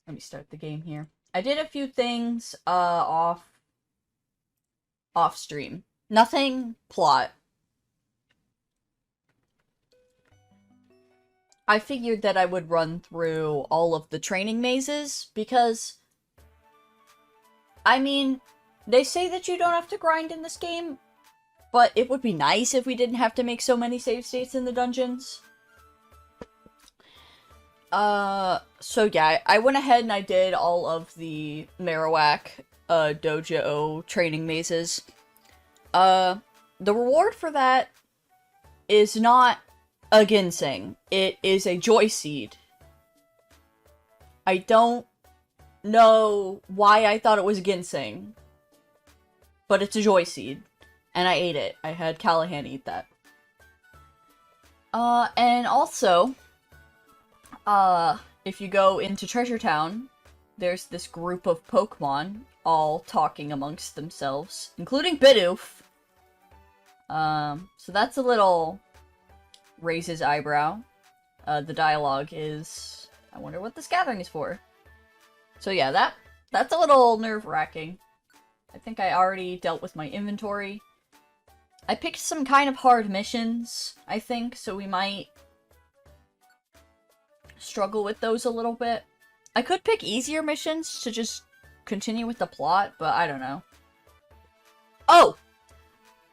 Let me start the game here. I did a few things, off stream. Nothing plot. I figured that I would run through all of the training mazes, because, I mean, they say that you don't have to grind in this game, but it would be nice if we didn't have to make so many save states in the dungeons. So yeah, I went ahead and I did all of the Marowak, dojo training mazes. The reward for that is not a ginseng. It is a joy seed. I don't know why I thought it was ginseng, but it's a joy seed, and I ate it. I had Callahan eat that. And also, if you go into Treasure Town, there's this group of Pokemon all talking amongst themselves, including Bidoof. So that's a little raises eyebrow. The dialogue is, I wonder what this gathering is for. So yeah, that's a little nerve-wracking. I think I already dealt with my inventory. I picked some kind of hard missions, I think, so we might struggle with those a little bit. I could pick easier missions to just continue with the plot, but I don't know. Oh!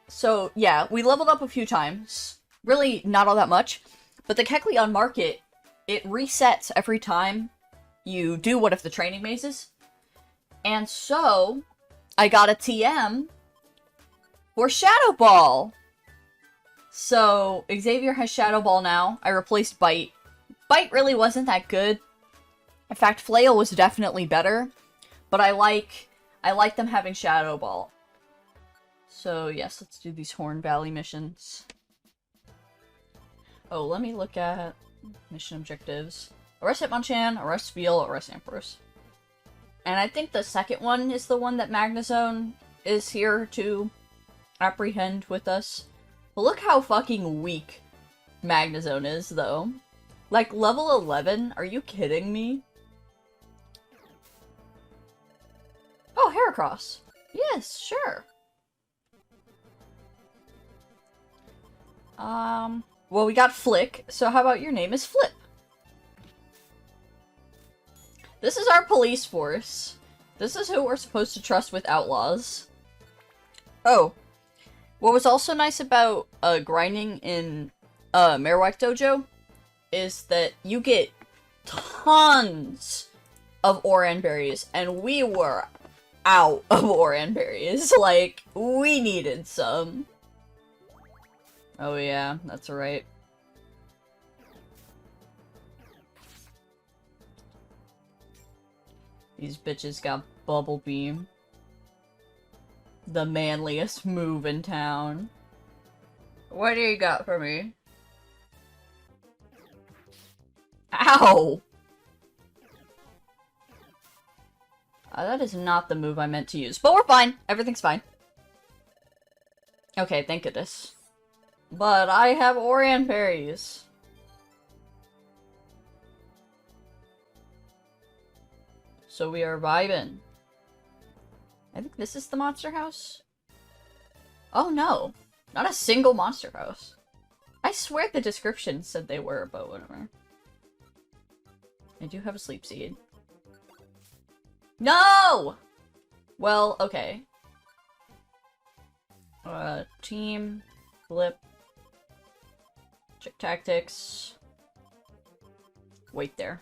So, yeah, we leveled up a few times. Really, not all that much. But the Kecleon Market, it resets every time you do one of the training mazes. And so, I got a TM for Shadow Ball! So, Xavier has Shadow Ball now. I replaced Bite. Bite really wasn't that good. In fact, Flail was definitely better. But I like them having Shadow Ball. So, yes, let's do these Horn Valley missions. Oh, let me look at mission objectives. Arrest Hitmonchan, arrest Spiel, arrest Ampharos. And I think the second one is the one that Magnezone is here to apprehend with us. But look how fucking weak Magnezone is, though. Like, level 11? Are you kidding me? Oh, Heracross. Yes, sure. Well, we got Flick, so how about your name is Flip? This is our police force. This is who we're supposed to trust with outlaws. Oh. What was also nice about, grinding in, Marowak Dojo is that you get tons of Oran berries, and we were out of Oran berries. Like, we needed some. Oh yeah, that's right. These bitches got Bubble Beam. The manliest move in town. What do you got for me? Ow! That is not the move I meant to use. But we're fine. Everything's fine. Okay, thank goodness. But I have Oran berries. So we are vibing. I think this is the monster house. Oh no. Not a single monster house. I swear the description said they were, but whatever. I do have a sleep seed. No! Well, okay. Team. Flip. Check tactics. Wait there.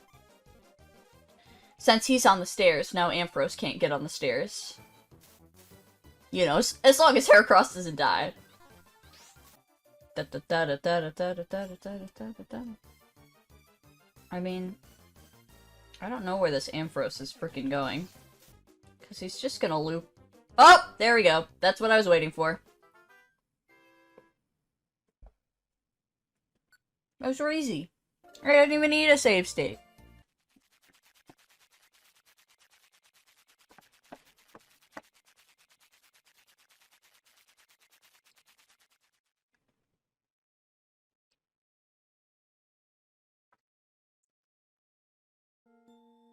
Since he's on the stairs, now Ampharos can't get on the stairs. You know, as long as Heracross doesn't die. I mean, I don't know where this Ampharos is freaking going. Because he's just gonna loop. Oh! There we go. That's what I was waiting for. Those were easy. I didn't even need a save state.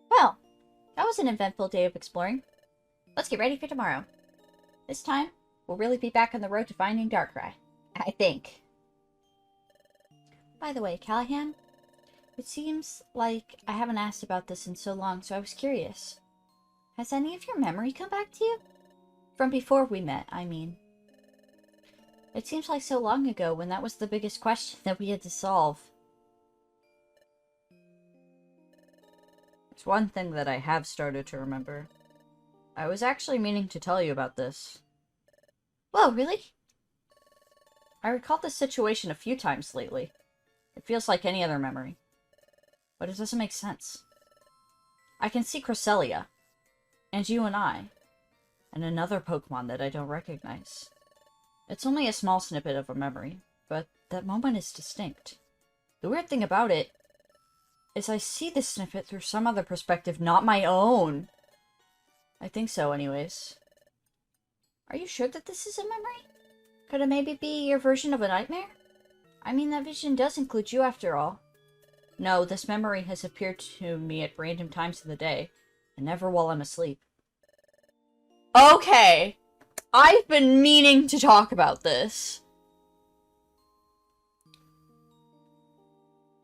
Well, was an eventful day of exploring. Let's get ready for tomorrow. This time, we'll really be back on the road to finding Darkrai. I think. By the way, Callahan, it seems like I haven't asked about this in so long, so I was curious. Has any of your memory come back to you? From before we met, I mean. It seems like so long ago when that was the biggest question that we had to solve. There's one thing that I have started to remember. I was actually meaning to tell you about this. Whoa, really? I recalled this situation a few times lately. It feels like any other memory. But it doesn't make sense. I can see Cresselia, and you and I, and another Pokemon that I don't recognize. It's only a small snippet of a memory, but that moment is distinct. The weird thing about it is I see this snippet through some other perspective, not my own. I think so, anyways. Are you sure that this is a memory? Could it maybe be your version of a nightmare? I mean, that vision does include you after all. No, this memory has appeared to me at random times of the day, and never while I'm asleep. Okay. I've been meaning to talk about this.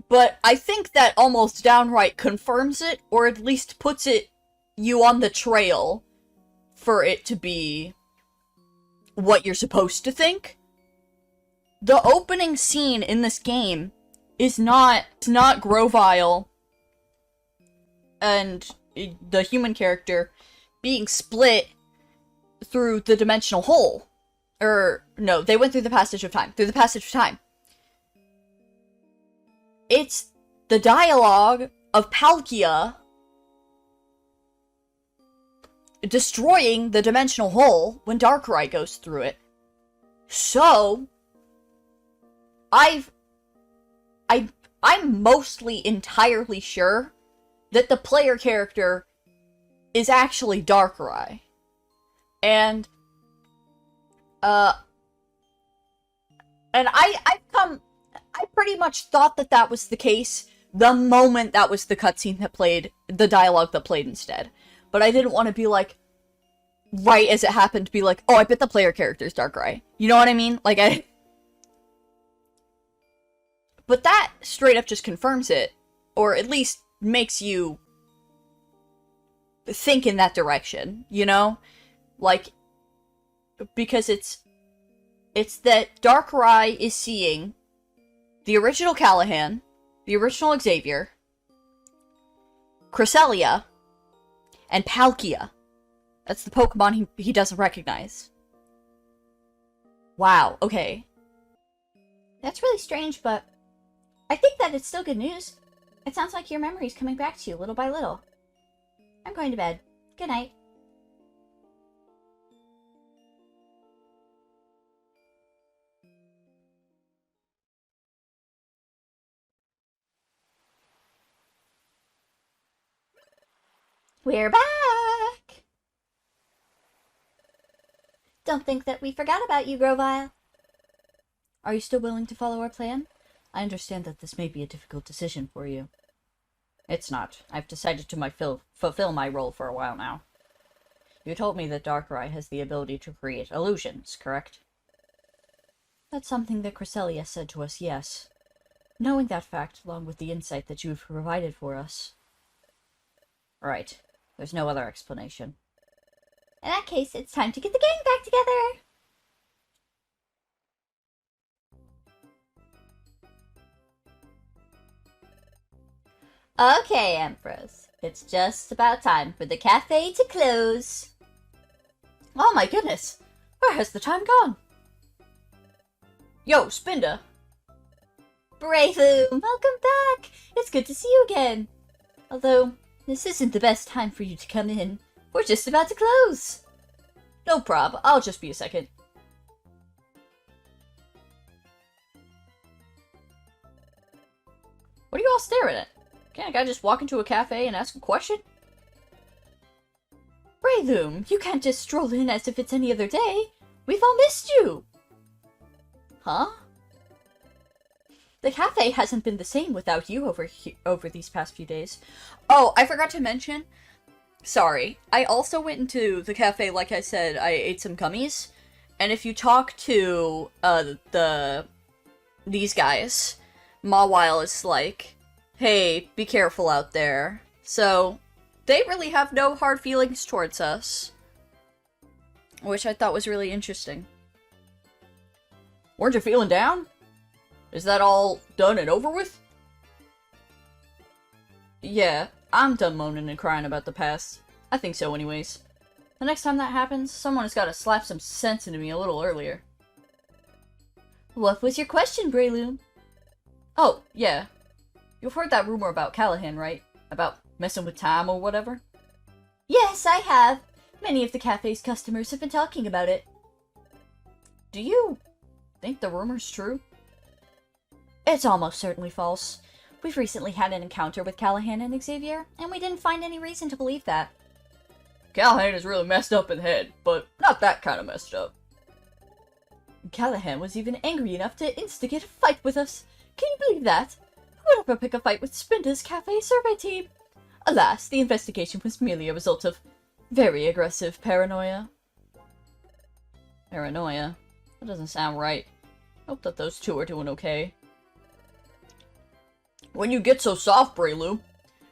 But I think that almost downright confirms it, or at least puts you on the trail for it to be what you're supposed to think. The opening scene in this game is not Grovyle and the human character being split through the dimensional hole. No, they went through the passage of time. Through the passage of time. It's the dialogue of Palkia destroying the dimensional hole when Darkrai goes through it. So, I'm mostly entirely sure that the player character is actually Darkrai. And I pretty much thought that that was the case the moment that was the cutscene that played, the dialogue that played instead. But I didn't want to be like, right as it happened, to be like, oh, I bet the player character is Darkrai. You know what I mean? Like, But that straight up just confirms it, or at least makes you think in that direction, you know? Like, because it's that Darkrai is seeing the original Callahan, the original Xavier, Cresselia, and Palkia. That's the Pokemon he doesn't recognize. Wow, okay. That's really strange, but I think that it's still good news. It sounds like your memory's coming back to you little by little. I'm going to bed. Good night. We're back! Don't think that we forgot about you, Grovyle. Are you still willing to follow our plan? I understand that this may be a difficult decision for you. It's not. I've decided to fulfill my role for a while now. You told me that Darkrai has the ability to create illusions, correct? That's something that Cresselia said to us, yes. Knowing that fact, along with the insight that you've provided for us. Right. There's no other explanation. In that case, it's time to get the gang back together! Okay, Empress. It's just about time for the cafe to close. Oh my goodness! Where has the time gone? Yo, Spinda! Brayloom, welcome back! It's good to see you again! Although, this isn't the best time for you to come in. We're just about to close! No prob, I'll just be a second. What are you all staring at? Can't a guy just walk into a cafe and ask a question? Brayloom, you can't just stroll in as if it's any other day. We've all missed you! Huh? The cafe hasn't been the same without you over these past few days. Oh, I forgot to mention, Sorry. I also went into the cafe, like I said, I ate some gummies. And if you talk to, these guys, Mawile is like, hey, be careful out there. So, they really have no hard feelings towards us. Which I thought was really interesting. Weren't you feeling down? Is that all done and over with? Yeah, I'm done moaning and crying about the past. I think so anyways. The next time that happens, someone has got to slap some sense into me a little earlier. What was your question, Breloom? Oh, yeah. You've heard that rumor about Callahan, right? About messing with time or whatever? Yes, I have. Many of the cafe's customers have been talking about it. Do you think the rumor's true? It's almost certainly false. We've recently had an encounter with Callahan and Xavier, and we didn't find any reason to believe that. Callahan is really messed up in the head, but not that kind of messed up. Callahan was even angry enough to instigate a fight with us. Can you believe that? Who would ever pick a fight with Spinda's cafe survey team? Alas, the investigation was merely a result of very aggressive paranoia. Paranoia? That doesn't sound right. Hope that those two are doing okay. When you get so soft, Breloom,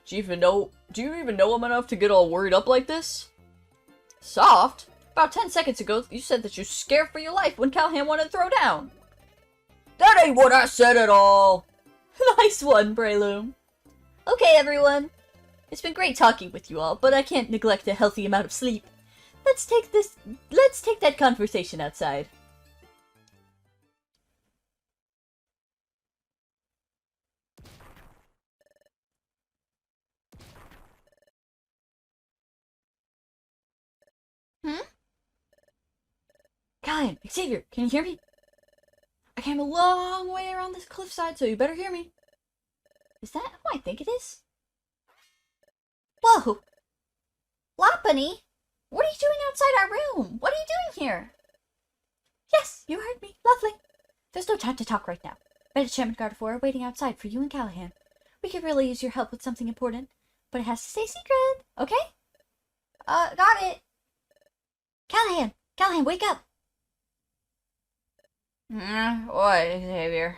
do you even know him enough to get all worried up like this? Soft? About 10 seconds ago, you said that you're scared for your life when Callahan wanted to throw down. That ain't what I said at all. Nice one, Breloom. Okay, everyone. It's been great talking with you all, but I can't neglect a healthy amount of sleep. Let's take that conversation outside. Hmm? Callahan, Xavier, can you hear me? I came a long way around this cliffside, so you better hear me. Is that who I think it is? Whoa! Lopunny! What are you doing outside our room? What are you doing here? Yes, you heard me. Lovely. There's no time to talk right now. Medicham and Gardevoir are waiting outside for you and Callahan. We could really use your help with something important, but it has to stay secret, okay? Got it. Callahan, wake up! What, Xavier?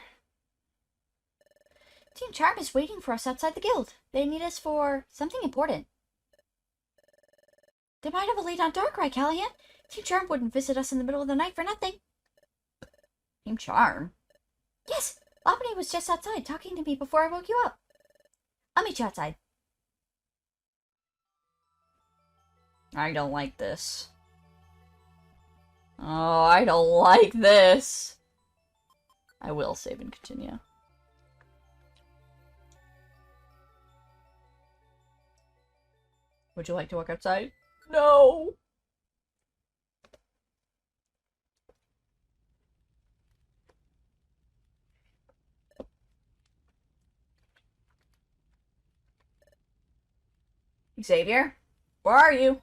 Team Charm is waiting for us outside the guild. They need us for something important. They might have a lead on Darkrai, Callahan. Team Charm wouldn't visit us in the middle of the night for nothing. Team Charm? Yes! Lopunny was just outside talking to me before I woke you up. I'll meet you outside. I don't like this. Oh, I don't like this. I will save and continue. Would you like to walk outside? No! Xavier? Where are you?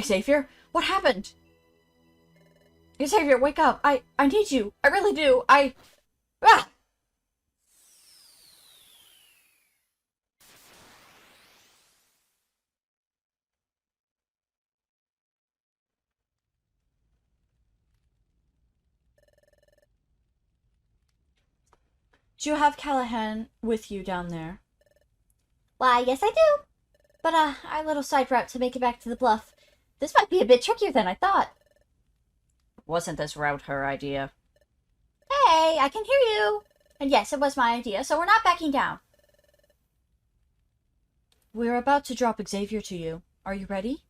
Xavier? What happened? Xavier, wake up! I need you! I really do! Ah! Do you have Callahan with you down there? Why, yes I do. But, our little side route to make it back to the bluff. This might be a bit trickier than I thought. Wasn't this route her idea? Hey, I can hear you. And yes, it was my idea, so we're not backing down. We're about to drop Xavier to you. Are you ready?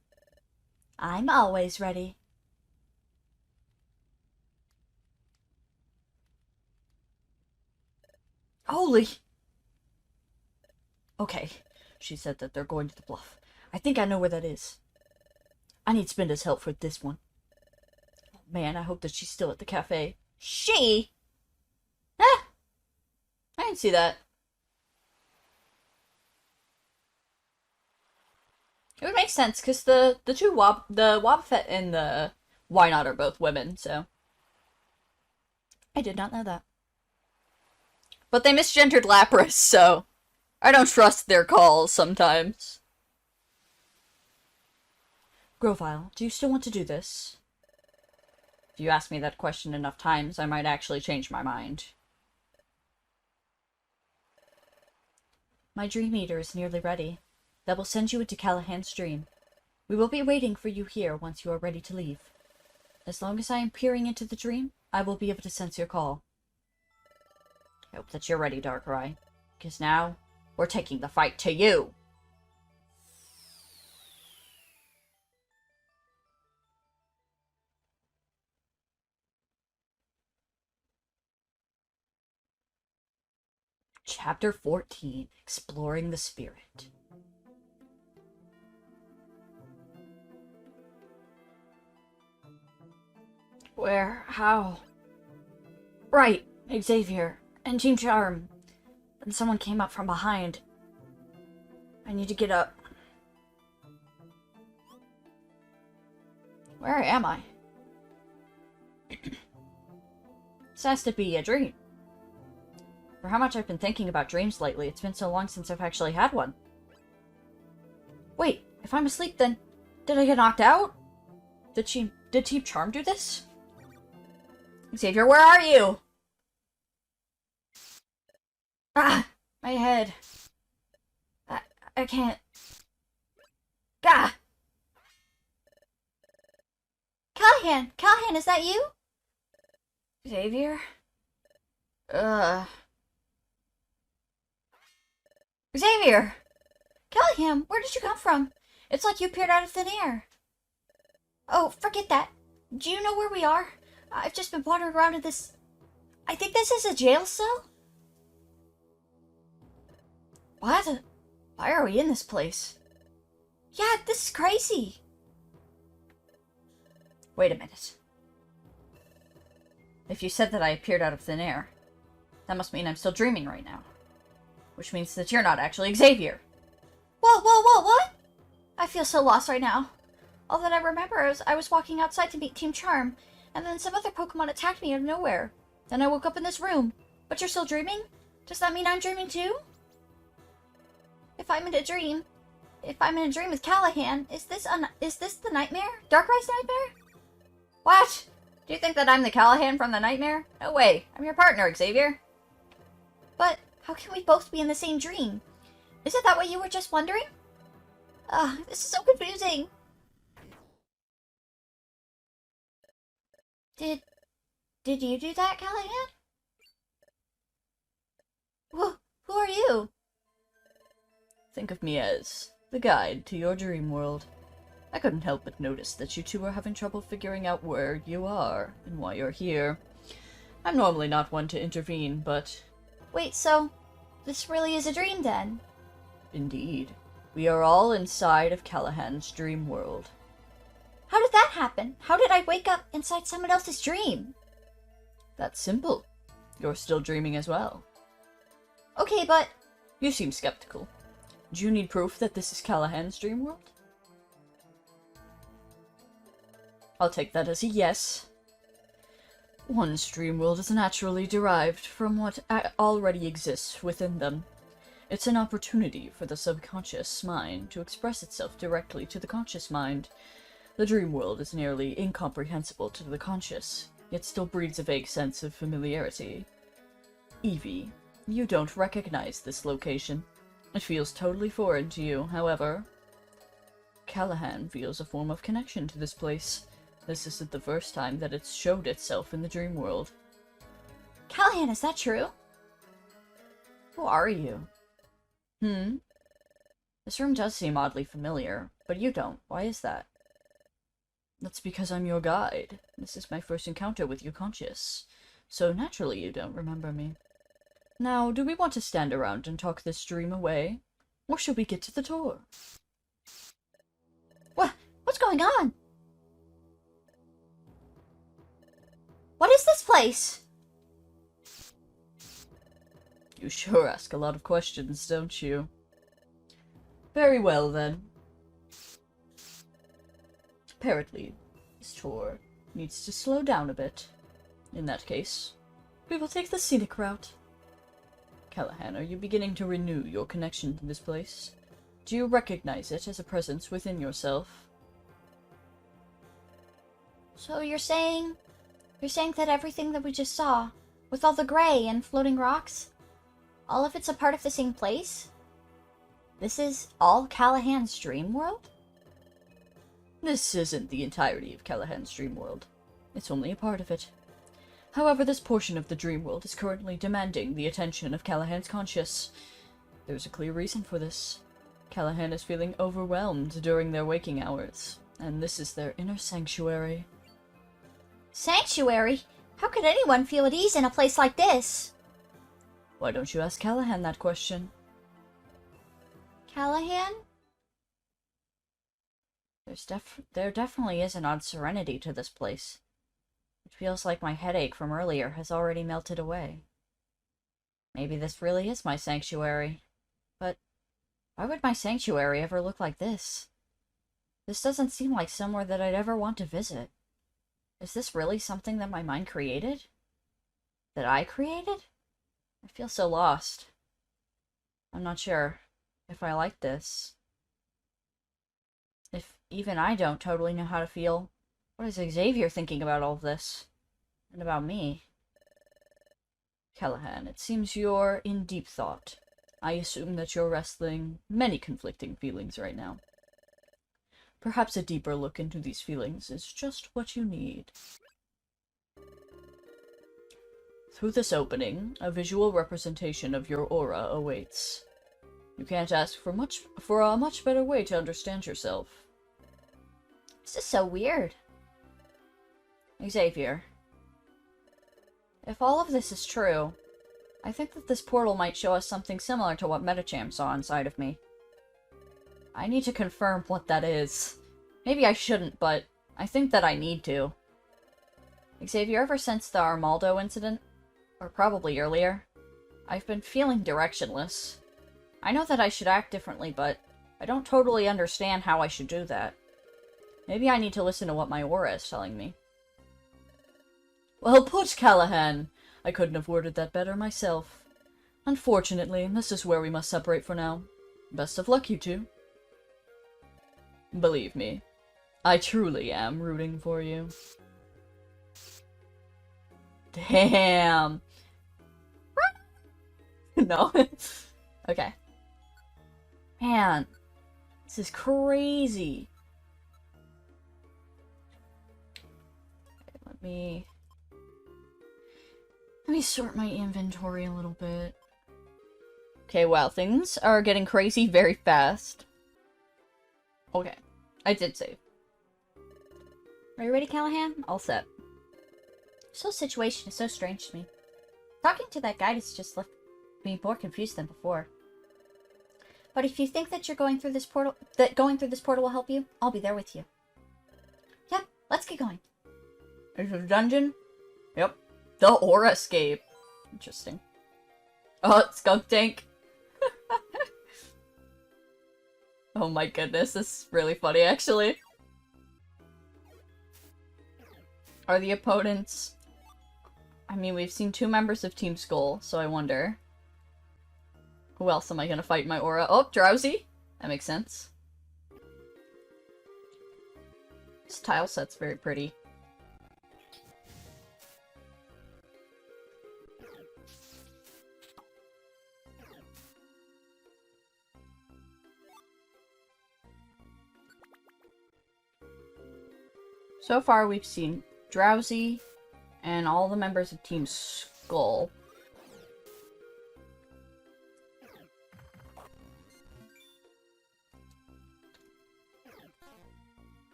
I'm always ready. Holy! Okay, she said that they're going to the bluff. I think I know where that is. I need Spinda's help for this one. Oh, man, I hope that she's still at the cafe. She? Ah! I didn't see that. It would make sense, because the Wobbuffet and the Wynot are both women, so. I did not know that. But they misgendered Lapras, so I don't trust their calls sometimes. Grovile, do you still want to do this? If you ask me that question enough times, I might actually change my mind. My Dream Eater is nearly ready. That will send you into Callahan's dream. We will be waiting for you here once you are ready to leave. As long as I am peering into the dream, I will be able to sense your call. I hope that you're ready, Darkrai, because now we're taking the fight to you. Chapter 14, Exploring the Spirit. Where? How? Right, Xavier, and Team Charm. And someone came up from behind. I need to get up. Where am I? This has to be a dream. For how much I've been thinking about dreams lately, it's been so long since I've actually had one. Wait, if I'm asleep, then did I get knocked out? Did Team Charm do this? Xavier, where are you? Ah, my head. I can't. Gah! Callahan, is that you? Xavier? Xavier! Callahan, where did you come from? It's like you appeared out of thin air. Oh, forget that. Do you know where we are? I've just been wandering around in this... I think this is a jail cell? What? Why are we in this place? Yeah, this is crazy. Wait a minute. If you said that I appeared out of thin air, that must mean I'm still dreaming right now. Which means that you're not actually Xavier. Whoa, what? I feel so lost right now. All that I remember is I was walking outside to meet Team Charm, and then some other Pokemon attacked me out of nowhere. Then I woke up in this room. But you're still dreaming? Does that mean I'm dreaming too? If I'm in a dream with Callahan, is this the nightmare? Darkrai's nightmare? What? Do you think that I'm the Callahan from the nightmare? No way. I'm your partner, Xavier. But how can we both be in the same dream? Isn't that what you were just wondering? This is so confusing. Did you do that, Callahan? Who are you? Think of me as the guide to your dream world. I couldn't help but notice that you two are having trouble figuring out where you are and why you're here. I'm normally not one to intervene, but... Wait, so this really is a dream then? Indeed. We are all inside of Callahan's dream world. How did that happen? How did I wake up inside someone else's dream? That's simple. You're still dreaming as well. Okay, but... You seem skeptical. Do you need proof that this is Callahan's dream world? I'll take that as a yes. One's dream world is naturally derived from what already exists within them. It's an opportunity for the subconscious mind to express itself directly to the conscious mind. The dream world is nearly incomprehensible to the conscious, yet still breeds a vague sense of familiarity. Eevee, you don't recognize this location. It feels totally foreign to you, however. Callahan feels a form of connection to this place. This isn't the first time that it's showed itself in the dream world. Callahan, is that true? Who are you? This room does seem oddly familiar, but you don't. Why is that? That's because I'm your guide. This is my first encounter with your conscious, so naturally you don't remember me. Now, do we want to stand around and talk this dream away? Or should we get to the tour? What's going on? What is this place? You sure ask a lot of questions, don't you? Very well, then. Apparently, this tour needs to slow down a bit. In that case, we will take the scenic route. Callahan, are you beginning to renew your connection to this place? Do you recognize it as a presence within yourself? So you're saying that everything that we just saw, with all the gray and floating rocks, all of it's a part of the same place? This is all Callahan's dream world? This isn't the entirety of Callahan's dream world. It's only a part of it. However, this portion of the dream world is currently demanding the attention of Callahan's conscious. There's a clear reason for this. Callahan is feeling overwhelmed during their waking hours, and this is their inner sanctuary. Sanctuary? How could anyone feel at ease in a place like this? Why don't you ask Callahan that question? Callahan? There definitely is an odd serenity to this place. It feels like my headache from earlier has already melted away. Maybe this really is my sanctuary. But why would my sanctuary ever look like this? This doesn't seem like somewhere that I'd ever want to visit. Is this really something that my mind created? That I created? I feel so lost. I'm not sure if I like this. If even I don't totally know how to feel, what is Xavier thinking about all of this? And about me? Callahan, it seems you're in deep thought. I assume that you're wrestling many conflicting feelings right now. Perhaps a deeper look into these feelings is just what you need. Through this opening, a visual representation of your aura awaits. You can't ask for a much better way to understand yourself. This is so weird. Xavier, if all of this is true, I think that this portal might show us something similar to what Metacham saw inside of me. I need to confirm what that is. Maybe I shouldn't, but I think that I need to. Xavier, ever since the Armaldo incident, or probably earlier, I've been feeling directionless. I know that I should act differently, but I don't totally understand how I should do that. Maybe I need to listen to what my aura is telling me. Well put, Callahan! I couldn't have worded that better myself. Unfortunately, this is where we must separate for now. Best of luck, you two. Believe me, I truly am rooting for you. Damn! No. Okay. Man, this is crazy. Okay, let me sort my inventory a little bit. Okay, wow, things are getting crazy very fast. Okay, I did save. Are you ready, Callahan? All set. This whole situation is so strange to me. Talking to that guide has just left me more confused than before. But if you think that going through this portal will help you, I'll be there with you. Yep, let's get going. Is this a dungeon? Yep. The Aura Escape. Interesting. Oh, Skunk Tank. Oh my goodness, this is really funny, actually. Are the opponents... I mean, we've seen 2 members of Team Skull, so I wonder... Who else am I gonna fight in my aura? Oh, Drowsy! That makes sense. This tile set's very pretty. So far, we've seen Drowsy and all the members of Team Skull.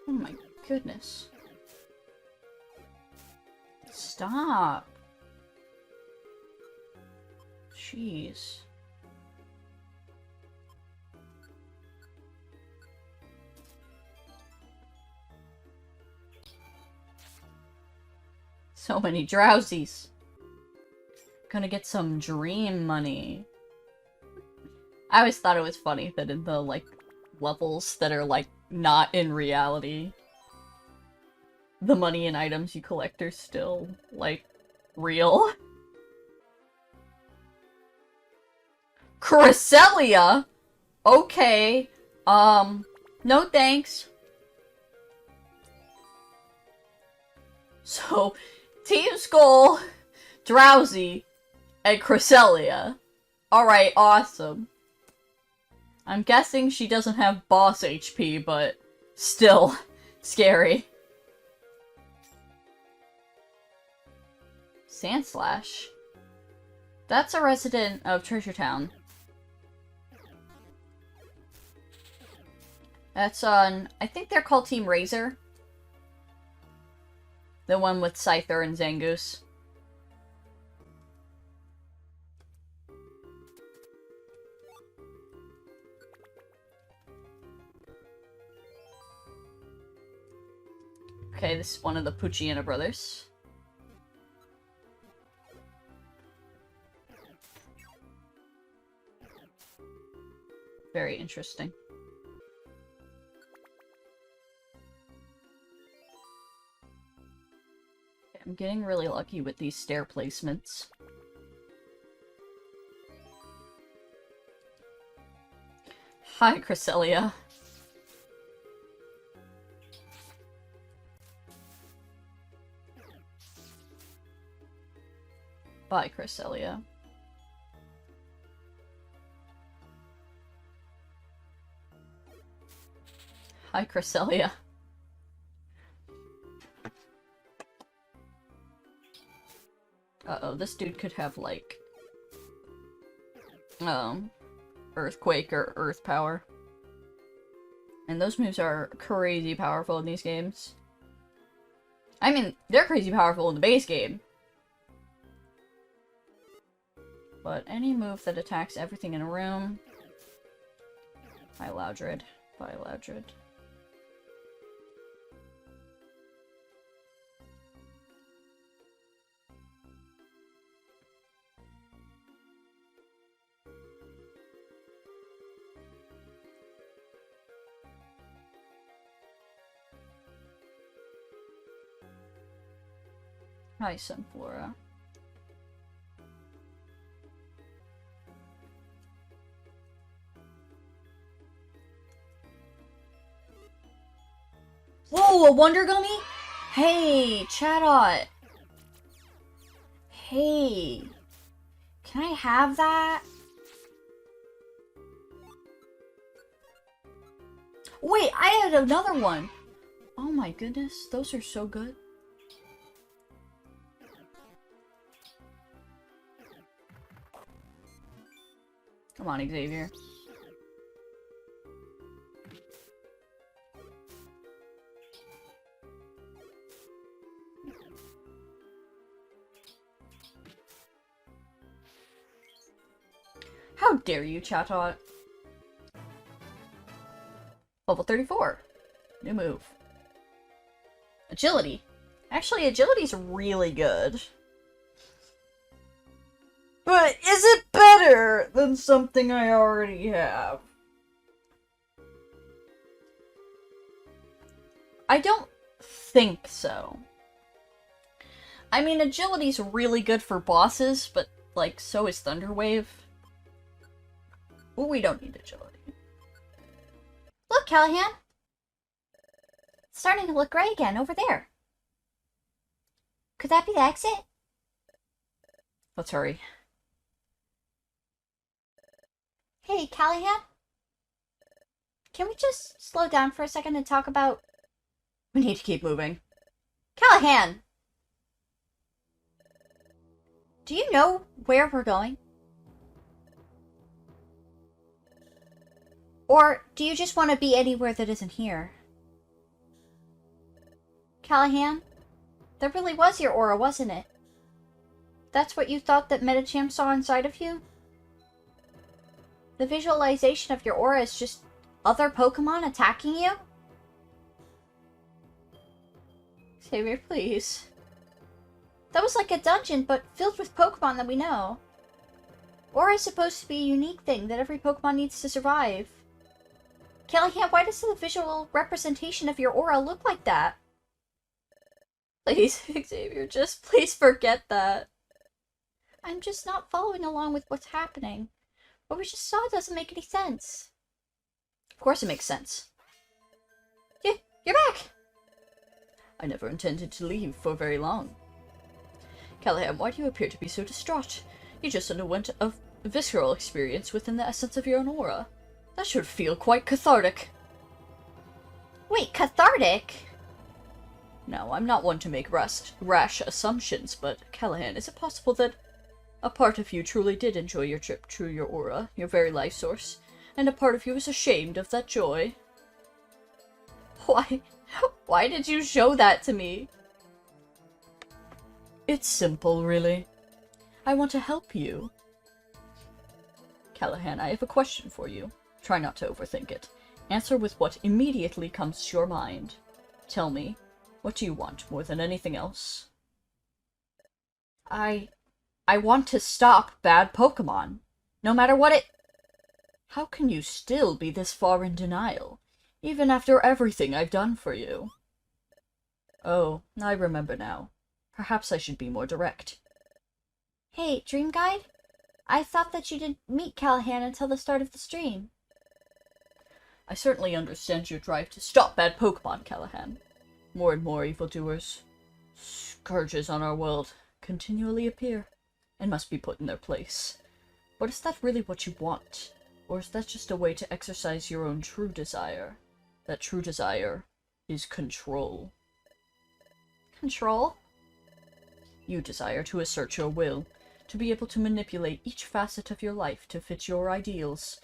Oh my goodness. Stop. Jeez. So many drowsies. Gonna get some dream money. I always thought it was funny that in the, like, levels that are, like, not in reality, the money and items you collect are still, like, real. Cresselia? Okay. No thanks. So, Team Skull, Drowsy, and Cresselia. Alright, awesome. I'm guessing she doesn't have boss HP, but still scary. Sandslash. That's a resident of Treasure Town. That's on... I think they're called Team Razor. The one with Scyther and Zangoose. Okay, this is one of the Pucciana brothers. Very interesting. I'm getting really lucky with these stair placements. Hi, Cresselia. Bye, Cresselia. Hi, Cresselia. Uh-oh, this dude could have, like, Earthquake or Earth Power. And those moves are crazy powerful in these games. I mean, they're crazy powerful in the base game. But any move that attacks everything in a room... Bye, Loudred. Bye, Loudred. Hi, Sunflora. Whoa, a Wonder Gummy? Hey, Chatot. Hey. Can I have that? Wait, I had another one. Oh my goodness, those are so good. Come on, Xavier. How dare you, Chatot? Level 34. New move. Agility. Actually, agility's really good. But is it better than something I already have? I don't think so. I mean, agility's really good for bosses, but, like, so is Thunderwave. Ooh, we don't need agility. Look, Callahan! It's starting to look gray again, over there. Could that be the exit? Let's hurry. Hey, Callahan? Can we just slow down for a second and talk about... We need to keep moving. Callahan! Do you know where we're going? Or do you just want to be anywhere that isn't here? Callahan? That really was your aura, wasn't it? That's what you thought that Metacham saw inside of you? The visualization of your aura is just other Pokemon attacking you? Xavier, please. That was like a dungeon, but filled with Pokemon that we know. Aura is supposed to be a unique thing that every Pokemon needs to survive. Callahan, why does the visual representation of your aura look like that? Please, Xavier, just please forget that. I'm just not following along with what's happening. What we just saw doesn't make any sense. Of course it makes sense. You're back! I never intended to leave for very long. Callahan, why do you appear to be so distraught? You just underwent a visceral experience within the essence of your own aura. That should feel quite cathartic. Wait, cathartic? Now, I'm not one to make rash assumptions, but Callahan, is it possible that a part of you truly did enjoy your trip through your aura, your very life source, and a part of you is ashamed of that joy? Why did you show that to me? It's simple, really. I want to help you. Callahan, I have a question for you. Try not to overthink it. Answer with what immediately comes to your mind. Tell me, what do you want more than anything else? I want to stop bad Pokémon. No matter what it... How can you still be this far in denial, even after everything I've done for you? Oh, I remember now. Perhaps I should be more direct. Hey, Dream Guide? I thought that you didn't meet Callahan until the start of the stream. I certainly understand your drive to stop bad Pokémon, Callahan. More and more evildoers, scourges on our world, continually appear, and must be put in their place. But is that really what you want? Or is that just a way to exercise your own true desire? That true desire is control. Control? You desire to assert your will, to be able to manipulate each facet of your life to fit your ideals.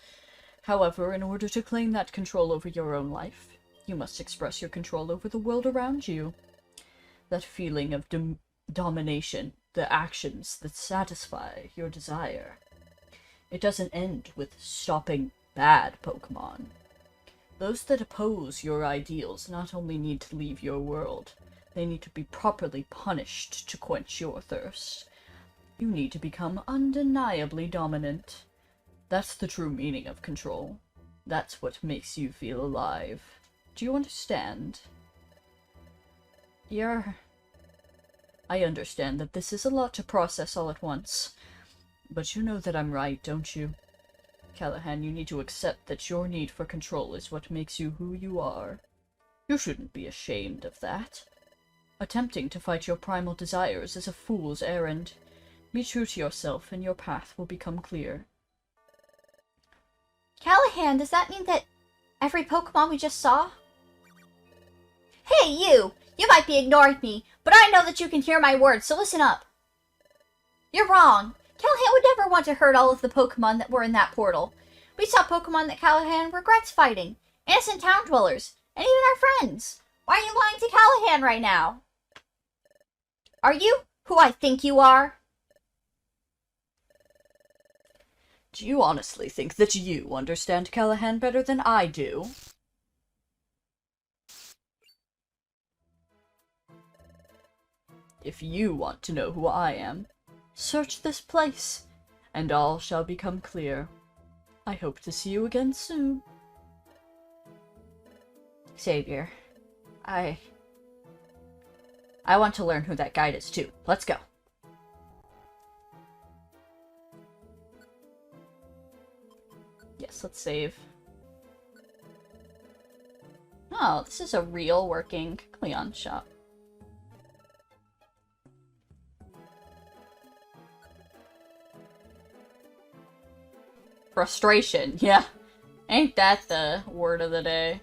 However, in order to claim that control over your own life, you must express your control over the world around you. That feeling of domination, the actions that satisfy your desire. It doesn't end with stopping bad Pokémon. Those that oppose your ideals not only need to leave your world, they need to be properly punished to quench your thirst. You need to become undeniably dominant. That's the true meaning of control. That's what makes you feel alive. Do you understand? I understand that this is a lot to process all at once. But you know that I'm right, don't you? Callahan, you need to accept that your need for control is what makes you who you are. You shouldn't be ashamed of that. Attempting to fight your primal desires is a fool's errand. Be true to yourself and your path will become clear. Callahan, does that mean that every Pokemon we just saw? Hey, you! You might be ignoring me, but I know that you can hear my words, so listen up. You're wrong. Callahan would never want to hurt all of the Pokemon that were in that portal. We saw Pokemon that Callahan regrets fighting, innocent town dwellers, and even our friends. Why are you lying to Callahan right now? Are you who I think you are? Do you honestly think that you understand Callahan better than I do? If you want to know who I am, search this place, and all shall become clear. I hope to see you again soon. Savior, I want to learn who that guide is too. Let's go. Yes, let's save. Oh, this is a real working Cleon shop. Frustration, yeah. Ain't that the word of the day?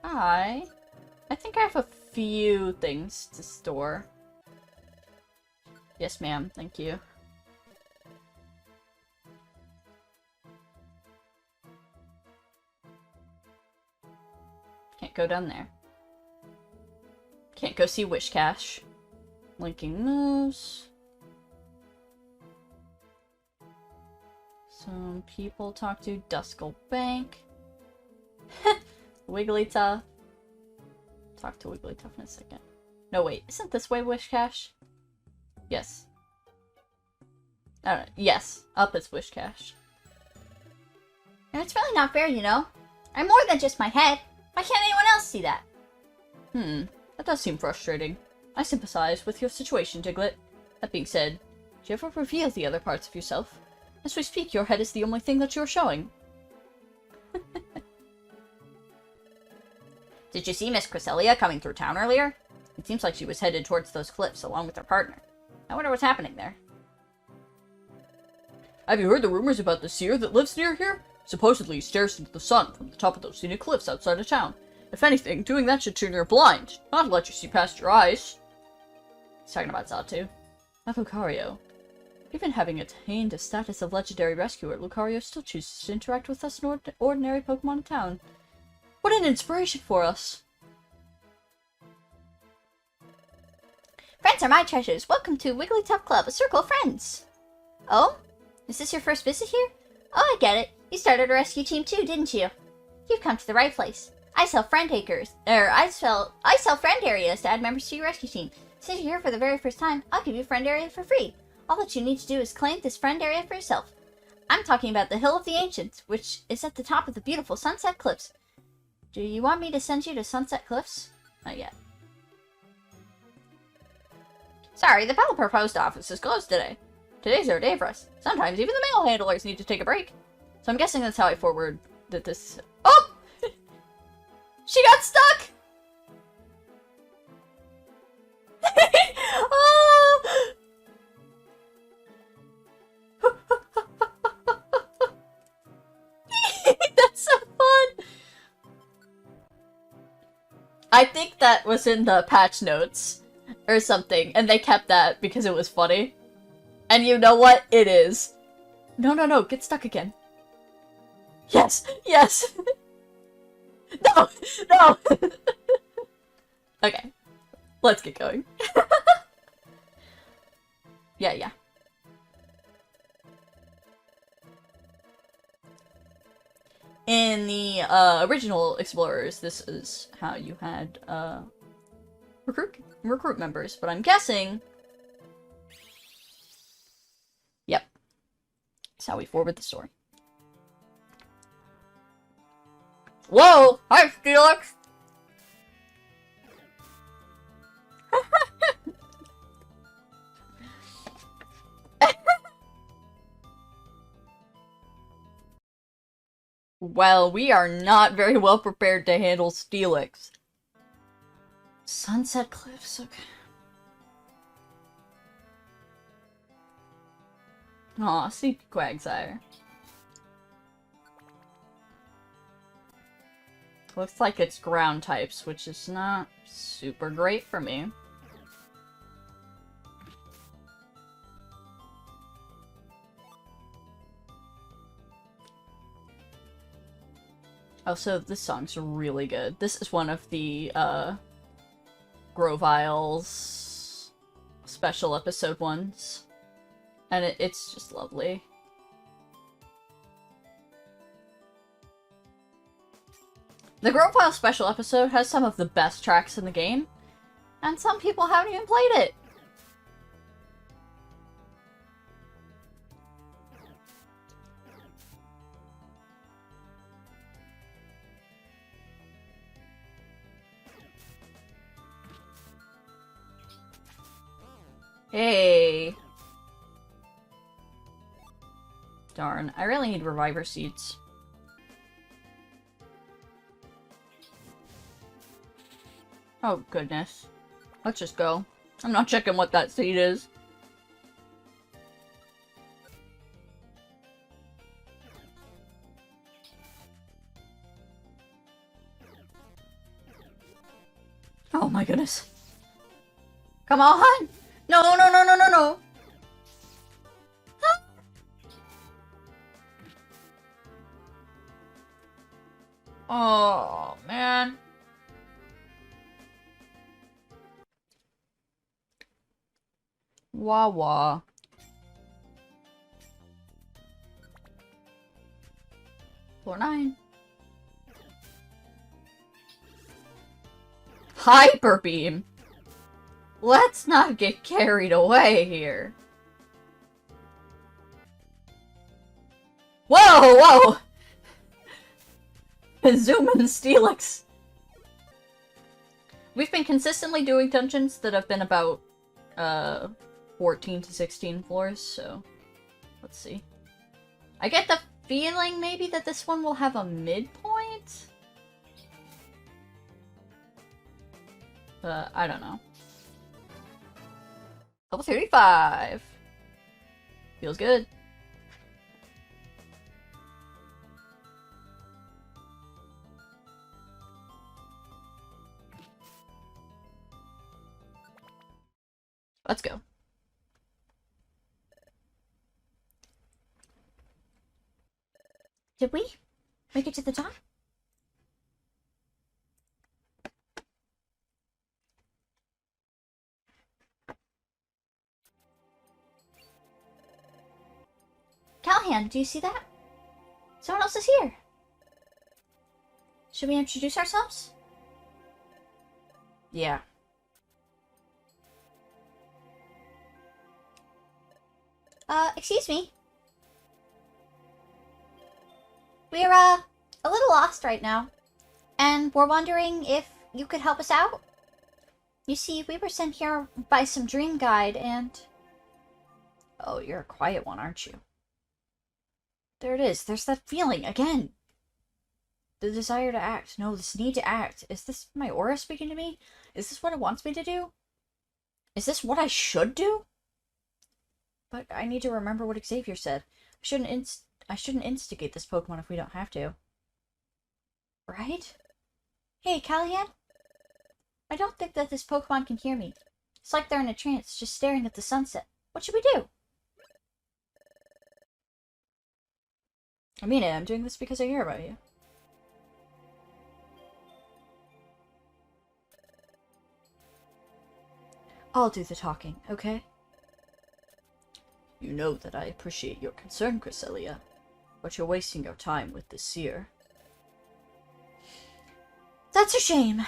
I think I have a few things to store. Yes, ma'am. Thank you. Can't go down there. Can't go see Wish Cache. Linking moves. Some people talk to Duskull Bank. Wigglytuff. Talk to Wigglytuff in a second. No, wait. Isn't this way Wish Cache? Yes. I don't know. Yes. Up is Wish Cache. And it's really not fair, you know? I'm more than just my head. Why can't anyone else see that? That does seem frustrating. I sympathize with your situation, Diglett. That being said, Do you ever reveal the other parts of yourself? As we speak, your head is the only thing that you're showing. Did you see Miss Cresselia coming through town earlier? It seems like she was headed towards those cliffs along with her partner. I wonder what's happening there. Have you heard the rumors about the seer that lives near here? Supposedly he stares into the sun from the top of those scenic cliffs outside of town. If anything, doing that should turn your blind, not let you see past your eyes. He's talking about Xatu. Not Lucario. Even having attained a status of legendary rescuer, Lucario still chooses to interact with us ordinary Pokemon in town. What an inspiration for us! Friends are my treasures. Welcome to Wigglytuff Club, a circle of friends. Oh? Is this your first visit here? Oh, I get it. You started a rescue team too, didn't you? You've come to the right place. I sell friend areas to add members to your rescue team. Since you're here for the very first time, I'll give you a friend area for free. All that you need to do is claim this friend area for yourself. I'm talking about the Hill of the Ancients, which is at the top of the beautiful Sunset Cliffs. Do you want me to send you to Sunset Cliffs? Not yet. Sorry, the Pelipper post office is closed today. Today's our day for us. Sometimes even the mail handlers need to take a break. So I'm guessing that's how I forward that this... Oh! She got stuck! Oh! That's so fun! I think that was in the patch notes or something, and they kept that because it was funny. And you know what? It is. No, no, no, get stuck again. Yes! Yes! No! No! Okay. Let's get going. Yeah. In the original Explorers, this is how you had recruit members, but I'm guessing... Yep. That's how we forward the story. Whoa! Hi, Steelix! Well, we are not very well prepared to handle Steelix. Sunset Cliffs, okay. Aw, see Quagsire. Looks like it's ground types, which is not super great for me. Also, this song's really good. This is one of the, Grovile's special episode ones. And it's just lovely. The Grovile special episode has some of the best tracks in the game, and some people haven't even played it. Hey. Darn, I really need Reviver Seeds. Oh, goodness. Let's just go. I'm not checking what that seed is. Oh my goodness. Come on! No, no, no, no, no, no! Oh, man. Wawa. Floor 9. Hyper Beam! Let's not get carried away here. Whoa, whoa! Zoom in Steelix. We've been consistently doing dungeons that have been about, 14 to 16 floors, so let's see. I get the feeling maybe that this one will have a midpoint? But I don't know. Level 35! Feels good. Let's go. Did we make it to the top? Callahan, do you see that? Someone else is here. Should we introduce ourselves? Yeah. Excuse me. We're, a little lost right now. And we're wondering if you could help us out? You see, we were sent here by some dream guide and... Oh, you're a quiet one, aren't you? There it is. There's that feeling again. The desire to act. No, this need to act. Is this my aura speaking to me? Is this what it wants me to do? Is this what I should do? But I need to remember what Xavier said. I shouldn't instigate this Pokemon if we don't have to. Right? Hey, Callahan? I don't think that this Pokemon can hear me. It's like they're in a trance, just staring at the sunset. What should we do? I mean it. I'm doing this because I hear about you. I'll do the talking, okay? You know that I appreciate your concern, Cresselia, but you're wasting your time with this seer. That's a shame.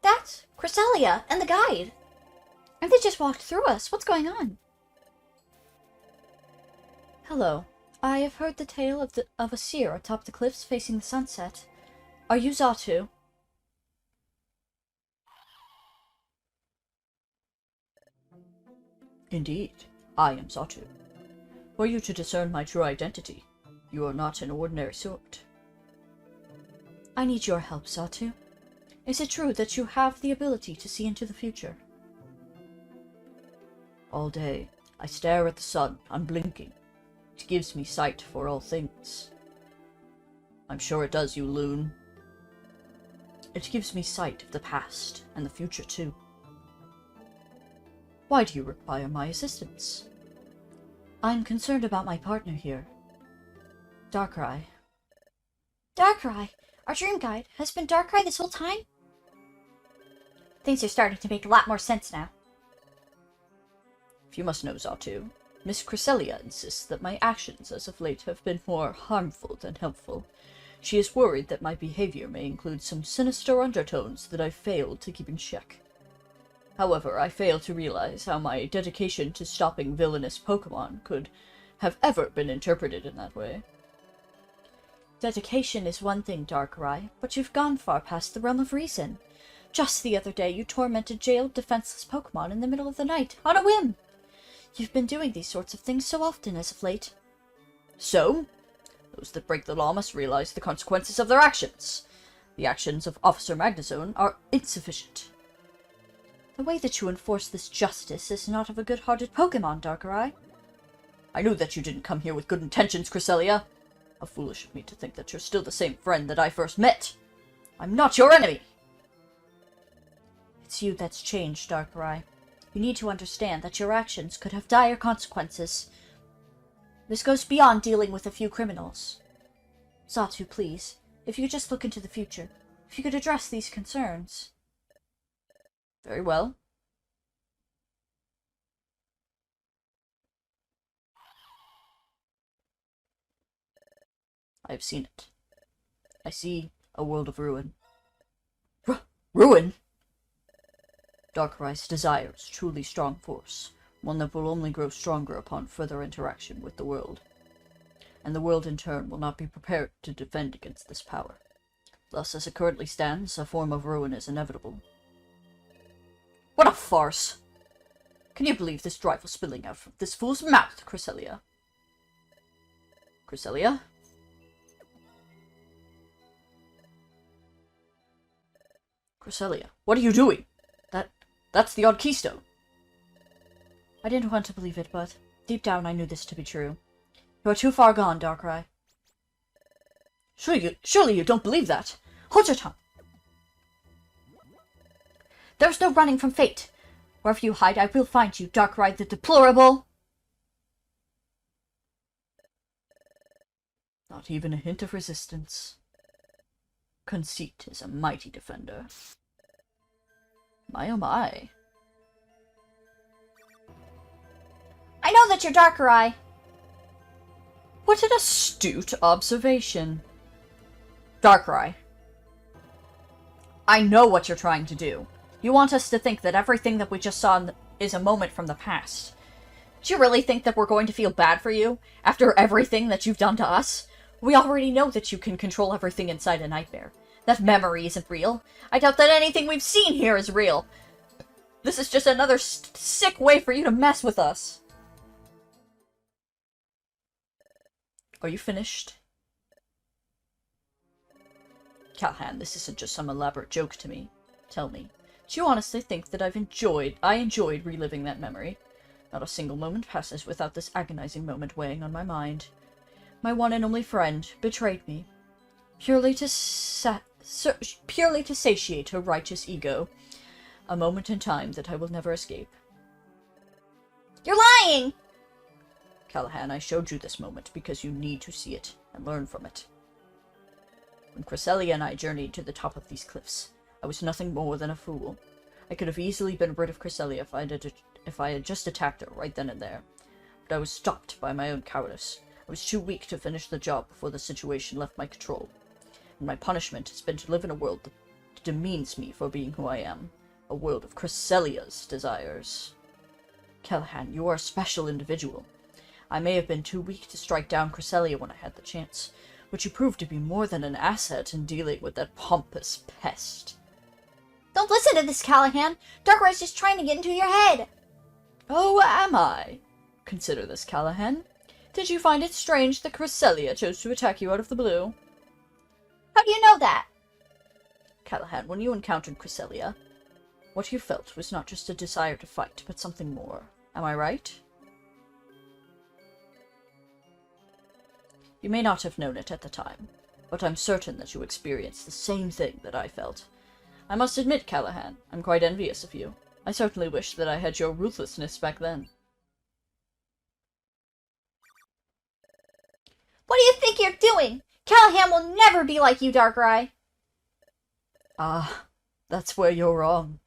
That's Cresselia and the guide. And they just walked through us. What's going on? Hello. I have heard the tale of a seer atop the cliffs facing the sunset. Are you Xatu? Indeed, I am Xatu. Were you to discern my true identity, you are not an ordinary sort. I need your help, Xatu. Is it true that you have the ability to see into the future? All day, I stare at the sun, unblinking. It gives me sight for all things. I'm sure it does, you loon. It gives me sight of the past, and the future too. Why do you require my assistance? I'm concerned about my partner here, Darkrai. Darkrai? Our dream guide has been Darkrai this whole time? Things are starting to make a lot more sense now. If you must know, Xatu, Miss Cresselia insists that my actions as of late have been more harmful than helpful. She is worried that my behavior may include some sinister undertones that I've failed to keep in check. However, I fail to realize how my dedication to stopping villainous Pokemon could have ever been interpreted in that way. Dedication is one thing, Darkrai, but you've gone far past the realm of reason. Just the other day, you tormented jailed, defenseless Pokemon in the middle of the night, on a whim! You've been doing these sorts of things so often as of late. So? Those that break the law must realize the consequences of their actions. The actions of Officer Magnezone are insufficient. The way that you enforce this justice is not of a good-hearted Pokemon, Darkrai. I knew that you didn't come here with good intentions, Cresselia. How foolish of me to think that you're still the same friend that I first met. I'm not your enemy! It's you that's changed, Darkrai. You need to understand that your actions could have dire consequences. This goes beyond dealing with a few criminals. Xatu, please, if you could just look into the future, if you could address these concerns. Very well. I have seen it. I see a world of ruin. Ruin? Darkrai's desire is truly strong force, one that will only grow stronger upon further interaction with the world. And the world in turn will not be prepared to defend against this power. Thus, as it currently stands, a form of ruin is inevitable. What a farce! Can you believe this drivel spilling out from this fool's mouth, Cresselia? Cresselia? Cresselia, what are you doing? That's the odd keystone. I didn't want to believe it, but deep down I knew this to be true. You are too far gone, Darkrai. Surely you don't believe that. Hold your tongue. There's no running from fate. Wherever you hide, I will find you, Darkrai the deplorable. Not even a hint of resistance. Conceit is a mighty defender. My oh my. I know that you're Darkrai. What an astute observation. Darkrai. I know what you're trying to do. You want us to think that everything that we just saw is a moment from the past. Do you really think that we're going to feel bad for you after everything that you've done to us? We already know that you can control everything inside a nightmare. That memory isn't real. I doubt that anything we've seen here is real. This is just another sick way for you to mess with us. Are you finished? Callahan, this isn't just some elaborate joke to me. Tell me, do you honestly think that I enjoyed reliving that memory? Not a single moment passes without this agonizing moment weighing on my mind. My one and only friend betrayed me, purely to satiate her righteous ego. A moment in time that I will never escape. You're lying! Callahan, I showed you this moment because you need to see it and learn from it. When Cresselia and I journeyed to the top of these cliffs, I was nothing more than a fool. I could have easily been rid of Cresselia if I had just attacked her right then and there. But I was stopped by my own cowardice. I was too weak to finish the job before the situation left my control. And my punishment has been to live in a world that demeans me for being who I am. A world of Cresselia's desires. Callahan, you are a special individual. I may have been too weak to strike down Cresselia when I had the chance, but you proved to be more than an asset in dealing with that pompous pest. Don't listen to this, Callahan! Darkrai's just trying to get into your head! Oh, am I? Consider this, Callahan. Did you find it strange that Cresselia chose to attack you out of the blue? How do you know that? Callahan, when you encountered Cresselia, what you felt was not just a desire to fight, but something more. Am I right? You may not have known it at the time, but I'm certain that you experienced the same thing that I felt. I must admit, Callahan, I'm quite envious of you. I certainly wish that I had your ruthlessness back then. What do you think you're doing? Callahan will never be like you, Darkrai. Ah, that's where you're wrong.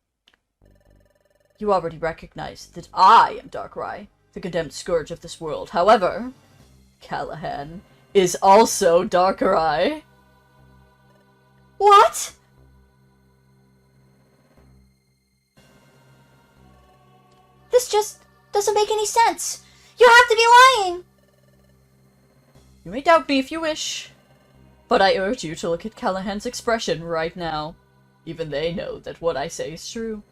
You already recognize that I am Darkrai, the condemned scourge of this world. However, Callahan is also Darkrai. What? This just doesn't make any sense. You have to be lying. You may doubt me if you wish, but I urge you to look at Callahan's expression right now. Even they know that what I say is true.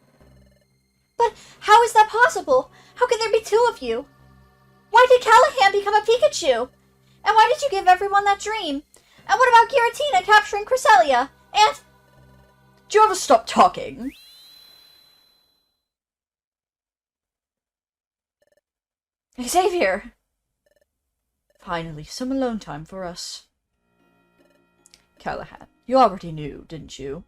But how is that possible? How can there be two of you? Why did Callahan become a Pikachu? And why did you give everyone that dream? And what about Giratina capturing Cresselia? And... Do you ever stop talking? Xavier! Finally, some alone time for us. Callahan, you already knew, didn't you?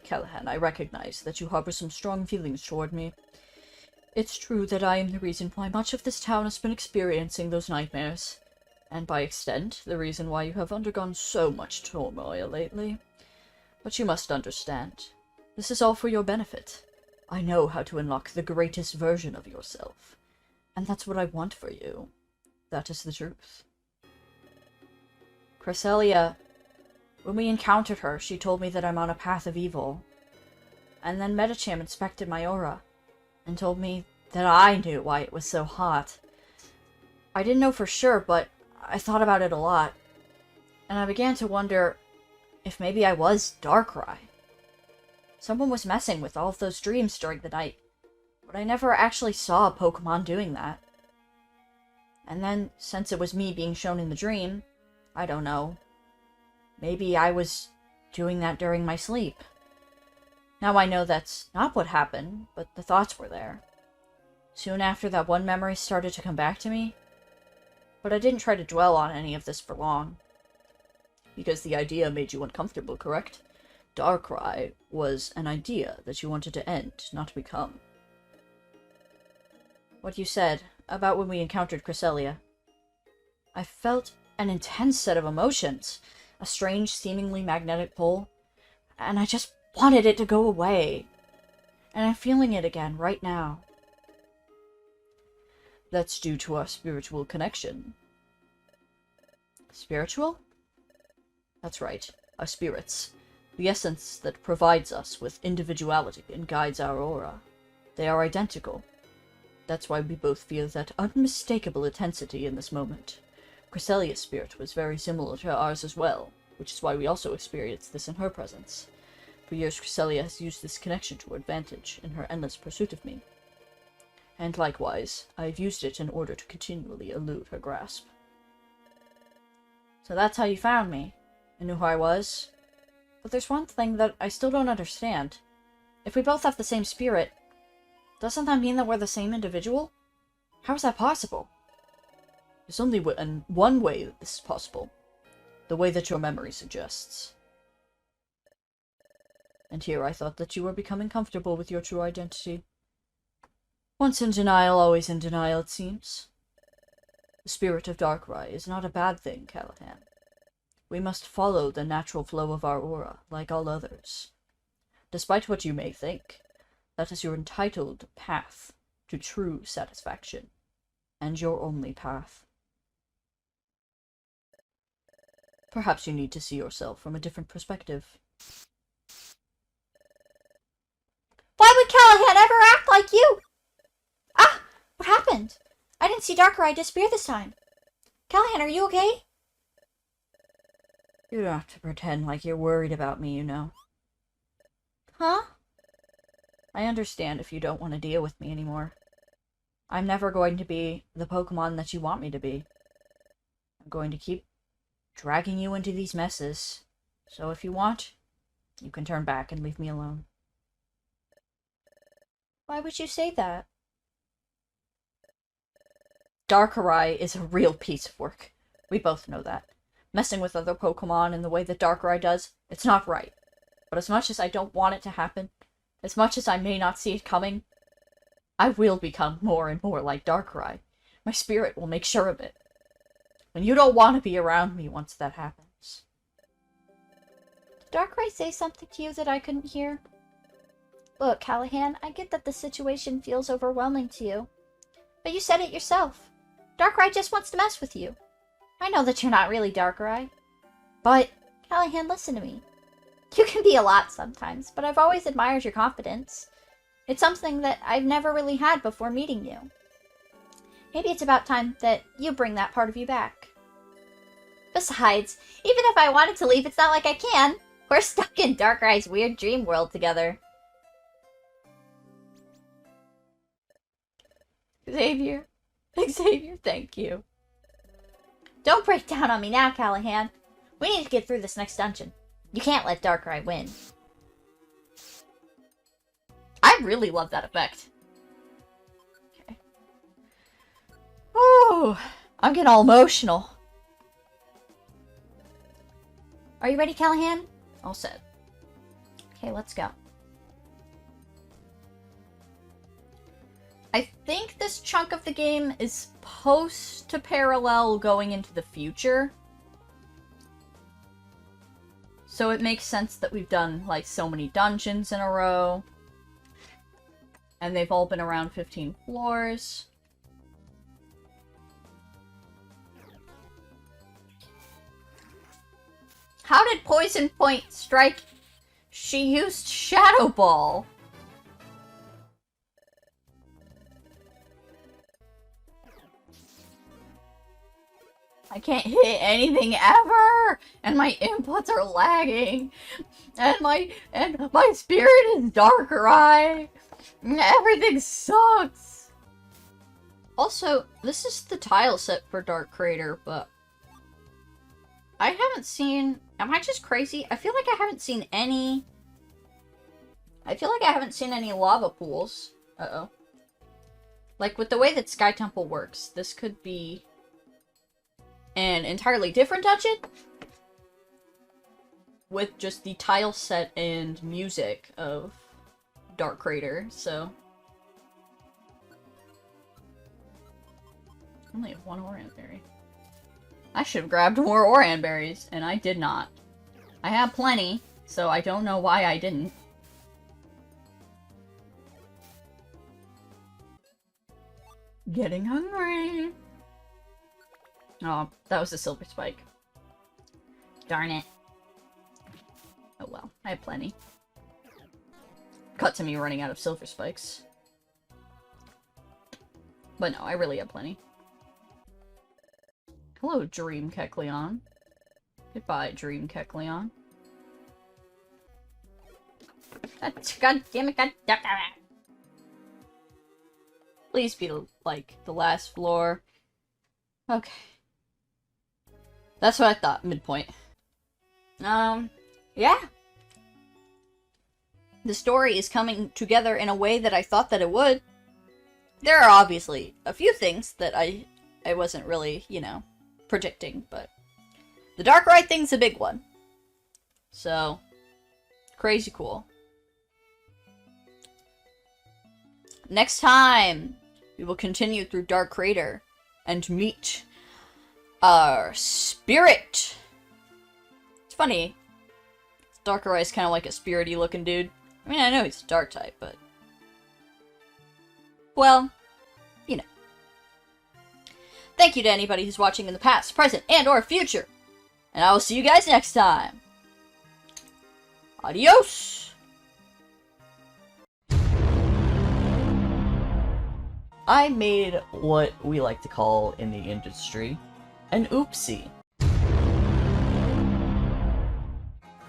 Callahan, I recognize that you harbor some strong feelings toward me. It's true that I am the reason why much of this town has been experiencing those nightmares, and by extent, the reason why you have undergone so much turmoil lately. But you must understand, this is all for your benefit. I know how to unlock the greatest version of yourself, and that's what I want for you. That is the truth. Cresselia, when we encountered her, she told me that I'm on a path of evil. And then Medicham inspected my aura, and told me that I knew why it was so hot. I didn't know for sure, but I thought about it a lot. And I began to wonder if maybe I was Darkrai. Someone was messing with all of those dreams during the night, but I never actually saw a Pokemon doing that. And then, since it was me being shown in the dream, I don't know, maybe I was doing that during my sleep. Now I know that's not what happened, but the thoughts were there. Soon after, that one memory started to come back to me, but I didn't try to dwell on any of this for long. Because the idea made you uncomfortable, correct? Darkrai was an idea that you wanted to end, not become. What you said about when we encountered Cresselia. I felt an intense set of emotions, a strange, seemingly magnetic pull, and I just wanted it to go away. And I'm feeling it again right now. That's due to our spiritual connection. Spiritual? That's right, our spirits. The essence that provides us with individuality and guides our aura. They are identical. That's why we both feel that unmistakable intensity in this moment. Cresselia's spirit was very similar to ours as well, which is why we also experienced this in her presence. For years, Cresselia has used this connection to her advantage in her endless pursuit of me. And likewise, I have used it in order to continually elude her grasp. So that's how you found me, and knew who I was. But there's one thing that I still don't understand. If we both have the same spirit, doesn't that mean that we're the same individual? How is that possible? There's only one way that this is possible. The way that your memory suggests. And here I thought that you were becoming comfortable with your true identity. Once in denial, always in denial, it seems. The spirit of Darkrai is not a bad thing, Callahan. We must follow the natural flow of our aura, like all others. Despite what you may think, that is your entitled path to true satisfaction, and your only path. Perhaps you need to see yourself from a different perspective. Why would Callahan ever act like you? Ah! What happened? I didn't see Darkrai disappear this time. Callahan, are you okay? You don't have to pretend like you're worried about me, you know. Huh? I understand if you don't want to deal with me anymore. I'm never going to be the Pokemon that you want me to be. I'm going to keep dragging you into these messes. So if you want, you can turn back and leave me alone. Why would you say that? Darkrai is a real piece of work. We both know that. Messing with other Pokemon in the way that Darkrai does, it's not right. But as much as I don't want it to happen, as much as I may not see it coming, I will become more and more like Darkrai. My spirit will make sure of it. And you don't want to be around me once that happens. Did Darkrai say something to you that I couldn't hear? Look, Callahan, I get that the situation feels overwhelming to you. But you said it yourself. Darkrai just wants to mess with you. I know that you're not really Darkrai. But, Callahan, listen to me. You can be a lot sometimes, but I've always admired your confidence. It's something that I've never really had before meeting you. Maybe it's about time that you bring that part of you back. Besides, even if I wanted to leave, it's not like I can. We're stuck in Darkrai's weird dream world together. Xavier, thank you. Don't break down on me now, Callahan. We need to get through this next dungeon. You can't let Darkrai win. I really love that effect. Okay. Oh, I'm getting all emotional. Are you ready, Callahan? All set. Okay, let's go. I think this chunk of the game is supposed to parallel going into the future. So it makes sense that we've done, like, so many dungeons in a row. And they've all been around 15 floors. How did Poison Point strike? She used Shadow Ball. I can't hit anything ever! And my inputs are lagging! And my spirit is Darkrai! Everything sucks! Also, this is the tile set for Dark Crater, but I haven't seen... Am I just crazy? I feel like I haven't seen any... lava pools. Uh-oh. Like, with the way that Skytemple works, this could be an entirely different dungeon with just the tile set and music of Dark Crater, so... Only have one Oran Berry. I should have grabbed more Oran Berries, and I did not. I have plenty, so I don't know why I didn't. Getting hungry! Oh, that was a silver spike. Darn it. Oh well, I have plenty. Cut to me running out of silver spikes. But no, I really have plenty. Hello, Dream Kecleon. Goodbye, Dream Kecleon. God damn it, god damn it! Please be, like, the last floor. Okay. That's what I thought, midpoint. Yeah. The story is coming together in a way that I thought that it would. There are obviously a few things that I wasn't really, you know, predicting, but the Darkrai thing's a big one. So, crazy cool. Next time, we will continue through Dark Crater and meet our spirit. It's funny. Darkrai is kind of like a spirity looking dude. I mean, I know he's a dark type, but... Well, you know. Thank you to anybody who's watching in the past, present, and or future. And I will see you guys next time. Adios! I made what we like to call in the industry an oopsie.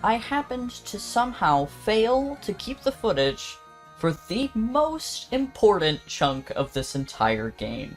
I happened to somehow fail to keep the footage for the most important chunk of this entire game.